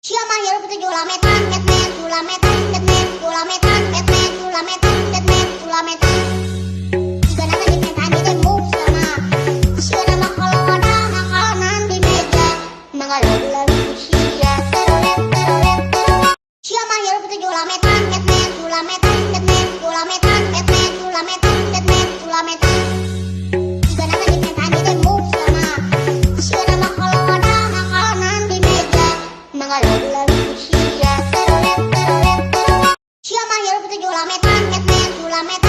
Siapa yang petujuh lametan, Batman, Sulametan, Batman, Sulametan, Batman, Sulametan, Batman, Sulametan. Jika nanti di meja ditembuk sama, jika nama kalau ada makanan di meja, mengalir usia terolet, terolet, terolet. Siapa yang petujuh lametan, Batman, Sulametan, Batman, Sulametan, Batman, Sulametan, Batman, Sulametan. Jika nanti di meja ditembuk sama, jika nama kalau ada makanan di meja, mengalir usia terolet, terolet, terolet. Siapa yang petujuh lametan, Batman, Sulametan.